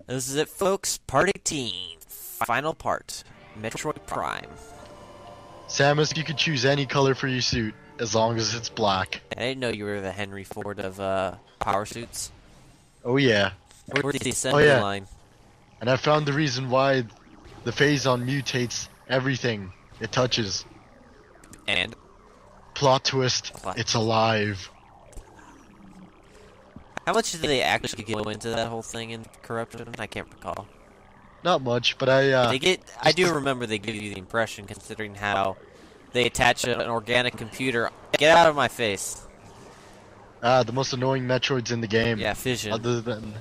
This is it, folks. Part 18. Final part. Metroid Prime. Samus, you could choose any color for your suit, as long as it's black. I didn't know you were the Henry Ford of power suits. Oh yeah. Where's the assembly line? And I found the reason why the Phazon mutates everything it touches. And? Plot twist, it's alive. How much did they actually go into that whole thing in Corruption? I can't recall. Not much, but I do remember they give you the impression, considering how they attach an organic computer. Get out of my face. the most annoying Metroids in the game. Yeah, fission. Other than...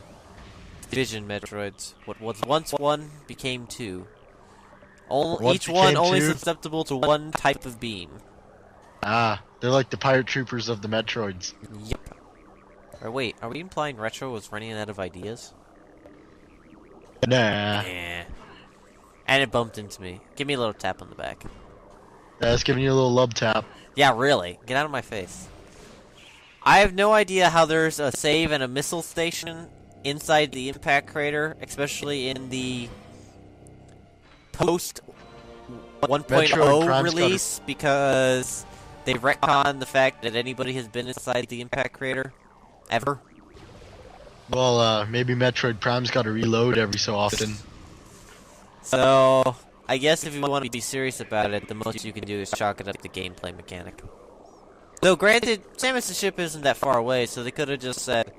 Fission Metroids. What was once one became two. Each became one only two? susceptible to one type of beam. They're like the pirate troopers of the Metroids. Yep. Or wait, are we implying Retro was running out of ideas? Nah. Yeah. And it bumped into me. Give me a little tap on the back. That's giving you a little love tap. Yeah, really. Get out of my face. I have no idea how there's a save and a missile station inside the impact crater, especially in the post 1.0 release, because they've retconned the fact that anybody has been inside the impact crater ever. Well, maybe Metroid Prime's got to reload every so often. So, I guess if you want to be serious about it, the most you can do is chalk it up to gameplay mechanic. Though, granted, Samus' ship isn't that far away, so they could have just said,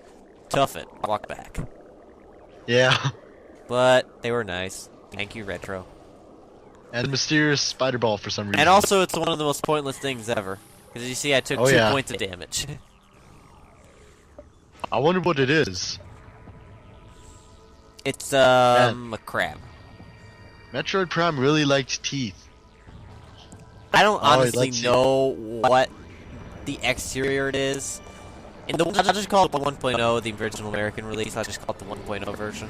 tough it, walk back. Yeah. But, they were nice. Thank you, Retro. And mysterious spider ball for some reason. And also, it's one of the most pointless things ever. Because you see, I took 2 points of damage. I wonder what it is. It's, a crab. Metroid Prime really likes teeth. I don't honestly know what the exterior it is. I'll just call it the 1.0, the original American release. I'll just call it the 1.0 version.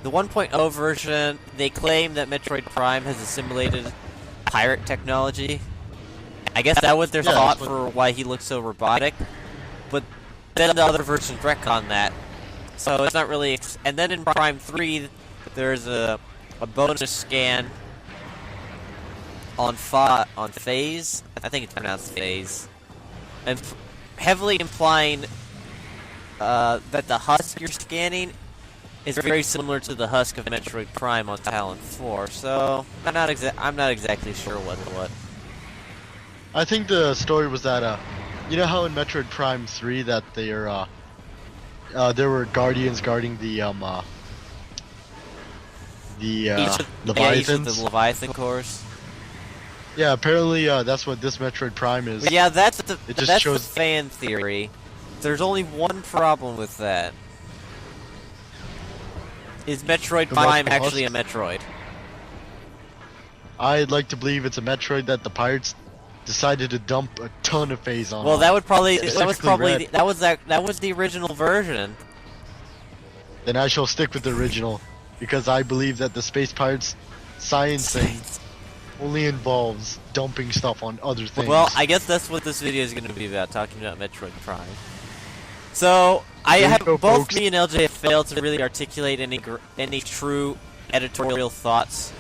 The 1.0 version, they claim that Metroid Prime has assimilated pirate technology. I guess that was their thought for why he looks so robotic. But then the other versions retcon that. So it's not really... And then in Prime 3, there's a bonus scan on Phase. I think it's pronounced Phase. And heavily implying that the husk you're scanning is very similar to the husk of Metroid Prime on Talon 4. So I'm not exactly sure what. I think the story was that you know how in Metroid Prime 3 that there were guardians guarding the Leviathans? The Leviathan cores. Yeah, apparently that's what this Metroid Prime is. But yeah, that's the fan theory. There's only one problem with that. Is Metroid Prime actually a Metroid? I'd like to believe it's a Metroid that the pirates decided to dump a ton of Phazon. Well, that was the original version. Then I shall stick with the original, because I believe that the Space Pirates sciencing only involves dumping stuff on other things. Well, I guess that's what this video is going to be about, talking about Metroid Prime. So, both me and LJ have failed to really articulate any true editorial thoughts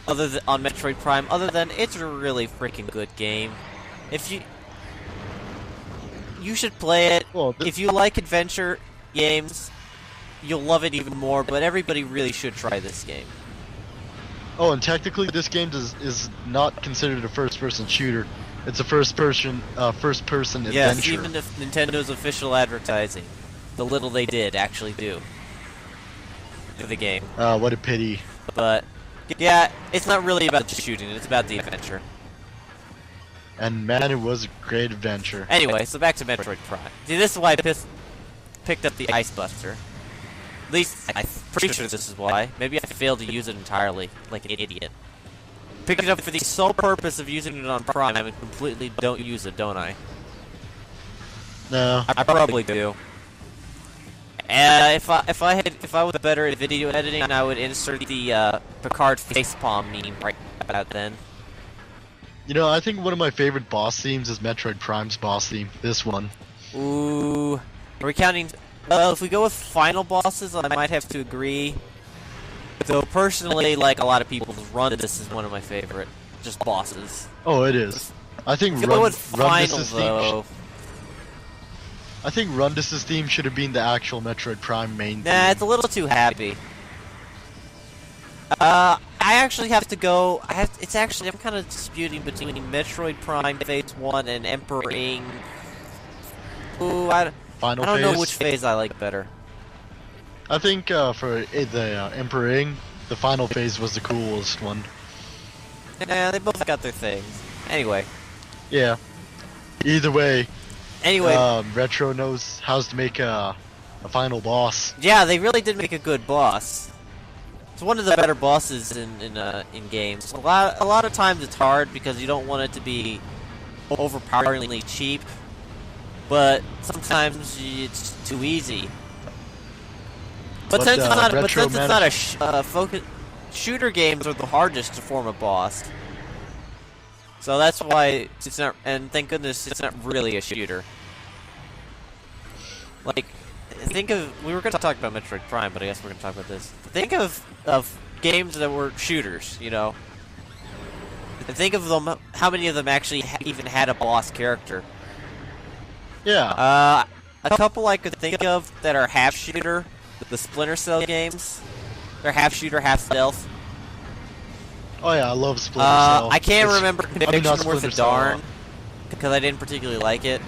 on Metroid Prime, other than it's a really freaking good game. If you should play it. Well, if you like adventure games, you'll love it even more, but everybody really should try this game. Oh, and technically this game is not considered a first-person shooter. It's a first-person adventure. Yes, even if Nintendo's official advertising, the little they did actually do to the game. What a pity. But yeah, it's not really about the shooting, it's about the adventure. And man, it was a great adventure. Anyway, so back to Metroid Prime. See, this is why I picked up the Ice Buster. At least, I'm pretty sure this is why. Maybe I failed to use it entirely, like an idiot. Picked it up for the sole purpose of using it on Prime, and completely don't use it, don't I? No. I probably do. And if I was better at video editing, I would insert the Picard facepalm meme right about then. You know, I think one of my favorite boss themes is Metroid Prime's boss theme. This one. Ooh, are we counting? Well, if we go with final bosses, I might have to agree. Though personally, like a lot of people, this is one of my favorite, just bosses. Oh, it is. I think I think Rundus's theme should have been the actual Metroid Prime main theme. Nah, it's a little too happy. I actually have to go. It's actually, I'm kind of disputing between Metroid Prime Phase 1 and Emperor Ing. Ooh, I don't know which phase I like better. I think for the Emperor Ing, the final phase was the coolest one. Nah, they both got their things. Anyway. Yeah. Either way. Anyway. Retro knows how to make a final boss. Yeah, they really did make a good boss. It's one of the better bosses in games. A lot of times it's hard because you don't want it to be overpoweringly cheap, but sometimes it's too easy. But since it's not a focus, shooter games are the hardest to form a boss. So that's why it's not, and thank goodness it's not really a shooter. Like, think of, we were going to talk about Metroid Prime, but I guess we're going to talk about this. Think of games that were shooters, you know? And think of them, how many of them actually even had a boss character. Yeah. A couple I could think of that are half shooter, the Splinter Cell games. They're half shooter, half stealth. Oh yeah, I love Splinter Cell. I can't remember Conviction Worth a Darn, because I didn't particularly like it.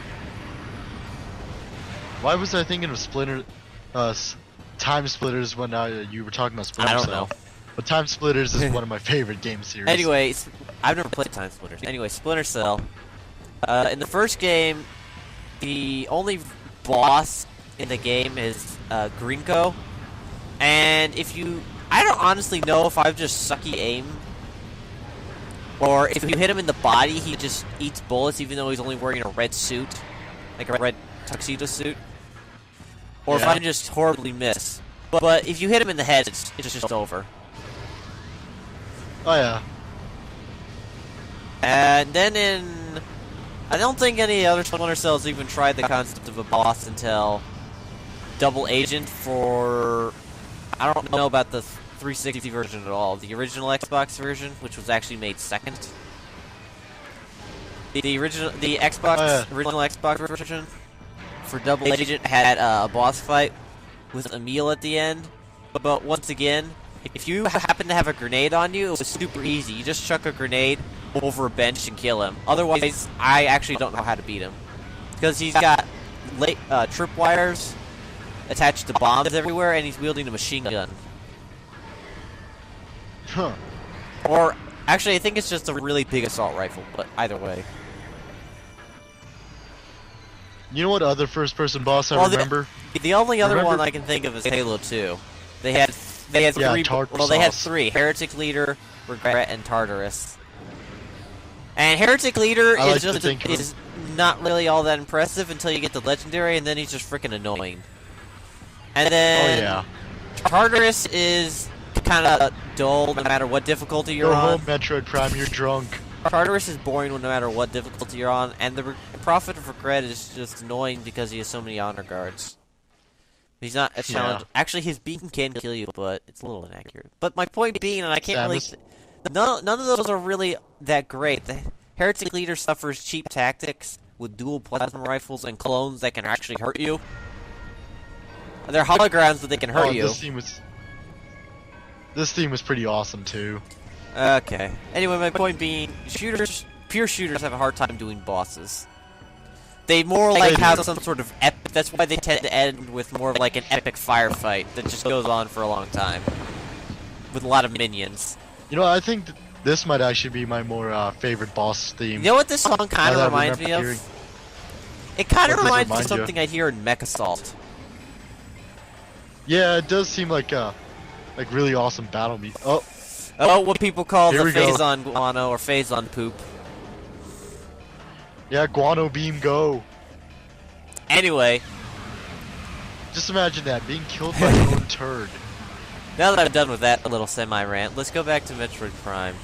Why was I thinking of Time Splitters when you were talking about Splinter Cell? I don't know. But Time Splitters is one of my favorite game series. Anyways, I've never played Time Splitters. Anyway, Splinter Cell. In the first game, the only boss in the game is Grinko. And I don't honestly know if I've just sucky aim, or if you hit him in the body, he just eats bullets even though he's only wearing a red suit, like a red tuxedo suit. Or if I just horribly miss. But if you hit him in the head, it's just over. Oh yeah. And then I don't think any other Splinter Cells even tried the concept of a boss until Double Agent for, I don't know about the 360 version at all. The original Xbox version, which was actually made second. The original Xbox version for Double Agent had a boss fight with Emil at the end. But once again, if you happen to have a grenade on you, it was super easy. You just chuck a grenade over a bench and kill him. Otherwise, I actually don't know how to beat him. Because he's got tripwires attached to bombs everywhere, and he's wielding a machine gun. Huh. Or, actually, I think it's just a really big assault rifle, but either way. You know what other first-person boss I remember? The only other one I can think of is Halo 2. They had three. Well, they had three: Heretic Leader, Regret, and Tartarus. And Heretic Leader is not really all that impressive until you get the Legendary, and then he's just freaking annoying. And then Tartarus is kind of dull no matter what difficulty you're on. Go home, Metroid Prime, you're drunk. Tartarus is boring no matter what difficulty you're on, and the Prophet of Regret is just annoying because he has so many honor guards. He's not a challenge. Actually, his beacon can kill you, but it's a little inaccurate. But my point being, and I can't really... None of those are really that great. The Heretic Leader suffers cheap tactics with dual plasma rifles and clones that can actually hurt you. They're holograms, but they can hurt you. This theme was pretty awesome, too. Okay. Anyway, my point being, pure shooters have a hard time doing bosses. They more like have some sort of epic. That's why they tend to end with more of like an epic firefight that just goes on for a long time, with a lot of minions. You know, I think this might actually be my more favorite boss theme. You know what this song kind of reminds me of? It kind of reminds me of something I'd hear in Mech Assault. Yeah, it does seem like really awesome battle music. What people call the Phazon Guano or Phazon Poop. Yeah, Guano Beam go. Anyway. Just imagine that, being killed by your own turd. Now that I'm done with that little semi-rant, let's go back to Metroid Prime.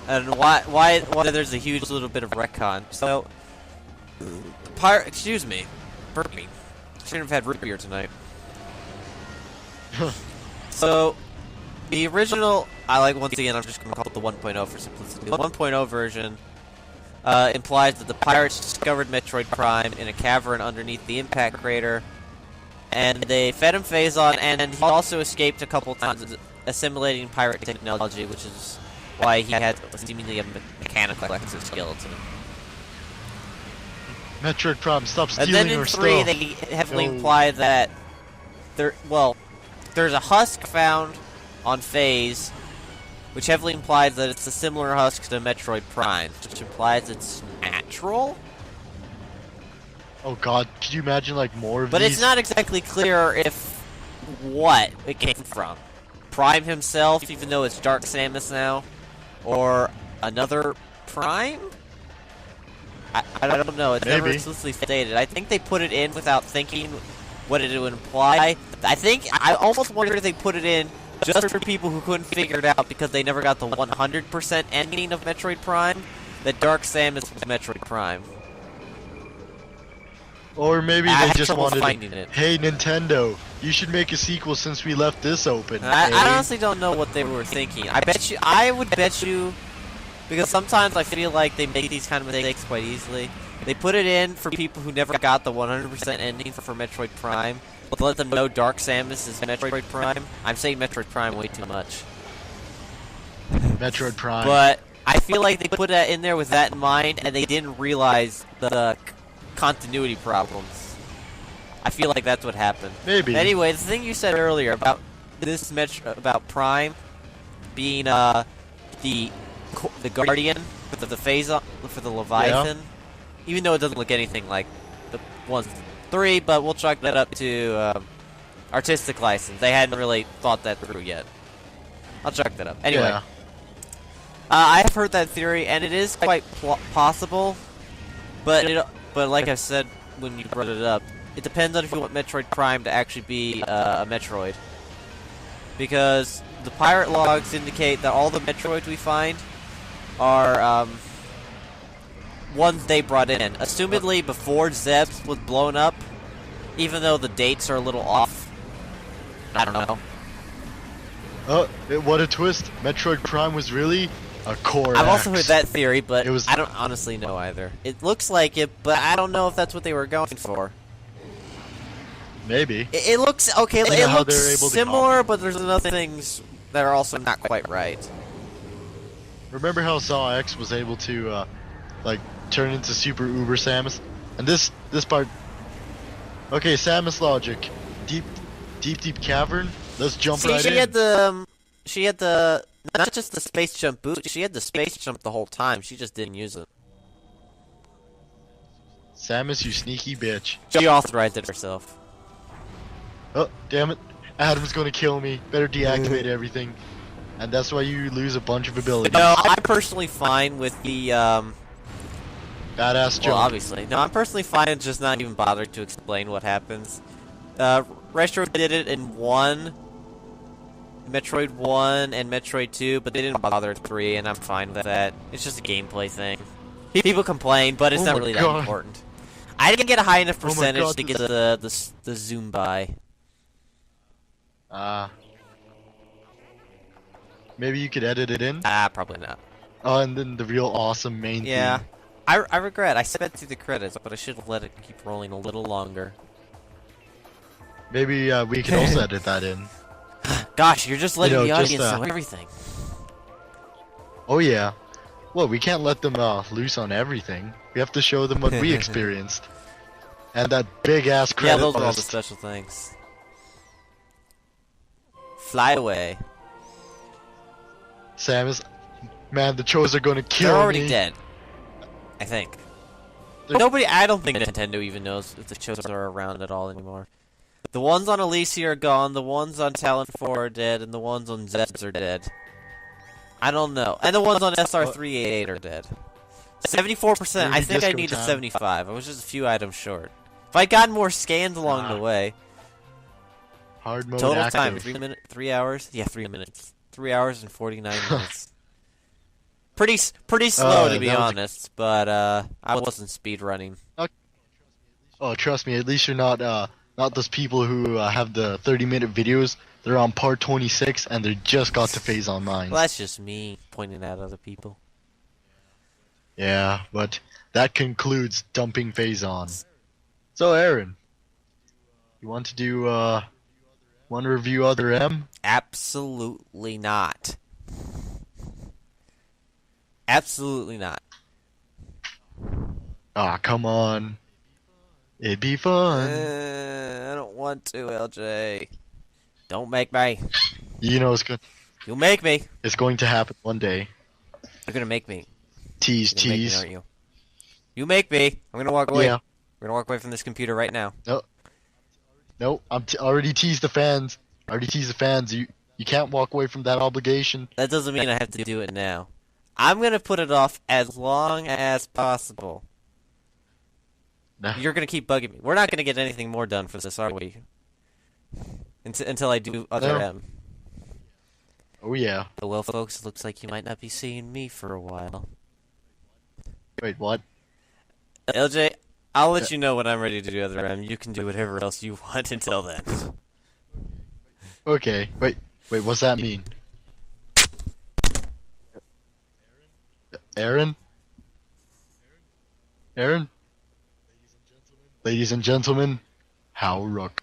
And why there's a huge little bit of retcon. So, excuse me. Burping. shouldn't have had root beer tonight. So, the original, once again, I'm just going to call it the 1.0 for simplicity. The 1.0 version implies that the pirates discovered Metroid Prime in a cavern underneath the impact crater, and they fed him Phazon, and he also escaped a couple times, assimilating pirate technology, which is why he had seemingly a mechanical exoskeleton. Metroid Prime, stop stealing our stuff. And then in 3, they heavily imply that there's a husk found on Phase, which heavily implies that it's a similar husk to Metroid Prime, which implies it's natural. Oh god, could you imagine like more of But these? it's not exactly clear what it came from. Prime himself, even though it's Dark Samus now, or another Prime? I don't know, it's never explicitly stated. I think they put it in without thinking what it would imply. I almost wonder if they put it in just for people who couldn't figure it out because they never got the 100% ending of Metroid Prime, that Dark Samus was Metroid Prime. Or maybe they just wanted it. Hey Nintendo, you should make a sequel since we left this open. I honestly don't know what they were thinking. I would bet you, because sometimes I feel like they make these kind of mistakes quite easily. They put it in for people who never got the 100% ending for Metroid Prime, to let them know Dark Samus is Metroid Prime. I'm saying Metroid Prime way too much. Metroid Prime. But I feel like they put that in there with that in mind, and they didn't realize the continuity problems. I feel like that's what happened. Maybe. Anyway, the thing you said earlier about about Prime being the Guardian for the Phazon, for the Leviathan, even though it doesn't look anything like the 1-3, but we'll chalk that up to artistic license. They hadn't really thought that through yet. I'll chalk that up. Anyway, I've heard that theory, and it is quite possible, but like I said when you brought it up, it depends on if you want Metroid Prime to actually be a Metroid. Because the pirate logs indicate that all the Metroids we find are ones they brought in. Assumedly before Zeb's was blown up, even though the dates are a little off. I don't know. Oh, what a twist. Metroid Prime was really a core I've also heard that theory, but it was... I don't honestly know either. It looks like it, but I don't know if that's what they were going for. Maybe. It looks okay. It looks similar, but there's other things that are also not quite right. Remember how Saw X was able to, like, turn into Super Uber Samus? And this part... Okay, Samus logic. Deep cavern? Let's jump right in. She had the... Not just the space jump boot, she had the space jump the whole time. She just didn't use it. Samus, you sneaky bitch. She authorized it herself. Oh, damn it. Adam's gonna kill me. Better deactivate everything. And that's why you lose a bunch of abilities. No, I'm personally fine with the, badass jump. Well, obviously. No, I'm personally fine with just not even bothering to explain what happens. Retro did it in 1, Metroid 1, and Metroid 2, but they didn't bother 3, and I'm fine with that. It's just a gameplay thing. People complain, but it's not really that important. I didn't get a high enough percentage to get the zoom by. Maybe you could edit it in? Probably not. Oh, and then the real awesome main theme. I regret. I sped through the credits, but I should have let it keep rolling a little longer. Maybe we can also edit that in. Gosh, you're just letting the audience know everything. Oh yeah. Well, we can't let them loose on everything. We have to show them what we experienced. And that big-ass credit Yeah, those are all the list. special things. Fly away. Samus, man, the Chos are gonna kill me. They're already dead. I think. I don't think Nintendo even knows if the Chos are around at all anymore. The ones on Elysia are gone, the ones on Talon 4 are dead, and the ones on Zeb's are dead. I don't know. And the ones on SR388 are dead. 74%, I think I need a 75. I was just a few items short. If I'd gotten more scans along the way. Hard mode Total active. time, 3 hours? Yeah, 3 minutes. 3 hours and 49 minutes. Pretty slow, to be honest, but I wasn't speedrunning. Oh, trust me, at least you're not Not those people who have the 30-minute videos. They're on part 26 and they just got to phase on mines. Well, that's just me pointing at other people. Yeah, but that concludes dumping phase on. So, Aaron, you want to review Other M? Absolutely not. Absolutely not. Ah, come on. It'd be fun. I don't want to, LJ. Don't make me. You know it's good. You'll make me. It's going to happen one day. You're gonna make me. Tease, You're gonna make me, tease. aren't you? You make me. I'm gonna walk away. Yeah. We're gonna walk away from this computer right now. No, already teased the fans. You can't walk away from that obligation. That doesn't mean I have to do it now. I'm gonna put it off as long as possible. Nah. You're gonna keep bugging me. We're not gonna get anything more done for this, are we? Until I do Other No. M. Oh yeah. But well, folks, it looks like you might not be seeing me for a while. Wait, what? LJ, I'll let you know when I'm ready to do Other M. You can do whatever else you want until then. Okay. Wait, what's that mean? Aaron? Aaron? Ladies and gentlemen, How Rook.